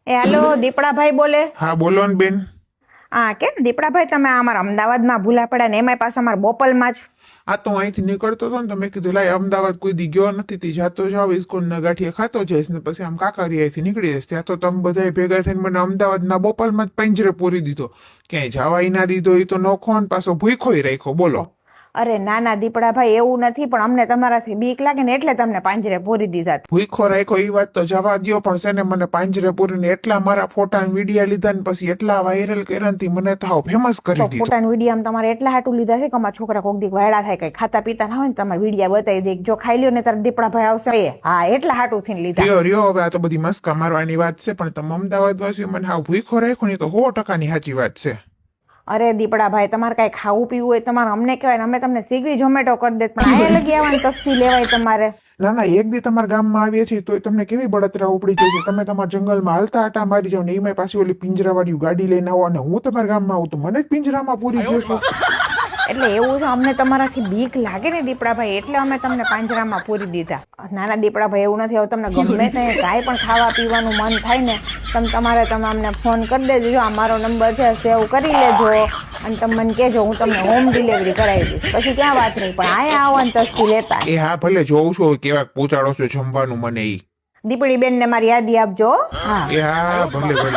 એ હાલો, દીપડાભાઈ બોલે? હા બોલો ને બેન. હા, કેમ દીપડાભાઈ તમે અમારા અમદાવાદમાં ભૂલા પડ્યા ને એમાંય પાછા અમારા બોપલમાં જ? આ તો અહીંથી નીકળતો હતો ને તો મેં કીધું લાય અમદાવાદ કોઈ દી ગયો નથી તી જાતો જાવ ઇસ્કોનના ગાંઠિયા ખાતો જઈશ ને પછી આમ કાંકરિયાથી નીકળી જઈશ. ત્યાં તો તમે બધા ભેગા થઈને મને અમદાવાદના બોપલમાં જ પંજરે પૂરી દીધો. ક્યાંય જવાય ના દીધો એ તો નોખો ને પાછો ભૂખોય રાખ્યો. બોલો. અરે નાના દીપડાભાઈ, એવું નથી, પણ અમને તમારાથી બીક લાગે ને એટલે તમને પાંજરે પૂરી દીધા. ભૂખો રાખ્યો એ વાત તો જવા દ્યો, પણ છે ને મને પાંજરે પૂરીને એટલા મારા ફોટા ને વિડીયા લીધા ને પછી એટલા વાયરલ કર્યા ને મને તો હાવ ફેમસ કરી દીધો. ફોટા વિડીયા તમારે એટલા હાટું લીધા છે કે અમારા છોકરા કોક દી વાયડા થાય, કઈ ખાતા પીતા ના હોય ને તમારે વિડીયા બતાવી દે, જો ખાઈ લ્યો ને તારે દીપડાભાઈ આવશે. હા, એટલા હાટું થઈને લીધા. રહ્યો હવે આ તો બધી મસ્કા મારવાની વાત છે, પણ તમે અમદાવાદ વાસીઓ મને હાવ ભૂખો રાખ્યો ને તો 100% સાચી વાત છે. અરે દીપડાભાઈ, તમારે કઈ ખાવું પીવું હોય તમારે અમને કહેવાય ને અમે તમને સ્વિગી ઝોમેટો કરી દે, પણ અહીંયા લગી આવવાની તસ્તી લેવાય તમારે. ના ના, એક દી તમારા ગામમાં આવીએ છીએ તો તમને કેવી બળતરા ઉપડી જાય છે. તમે તમારા જંગલમાં હાલતા આટા મારી જાવ ને એમાં પાછી ઓલી પિંજરાવાળી ગાડી લઈને આવો અને હું તમારા ગામમાં આવું તો મને જ પિંજરામાં પૂરી દેશો. એટલે એવું છે, અમને તમારાથી બીક લાગે ને દીપડાભાઈ, એટલે અમે તમને પાંજરામાં પૂરી દીધા. નાના દીપડાભાઈ, એવું નથી. હવે તમને ગમે ત્યાં કાંઈ પણ ખાવા પીવાનું મન થાય ને તમે અમને ફોન કરી દેજો. જો આ મારો નંબર છે, સેવ કરી લેજો અને તમે મને કહેજો, હું તમને હોમ ડિલિવરી કરાવી દઈશ. પછી ક્યાં વાત નહીં, પણ અહીંયા આવવાની તસ્તી લેતા. એ હા, ભલે જોઉં છું કેવા પહોંચાડો છો જમવાનું મને. ઈ દીપડી બેન ને મારી યાદી આપજો. હા એ હા, ભલે ભલે.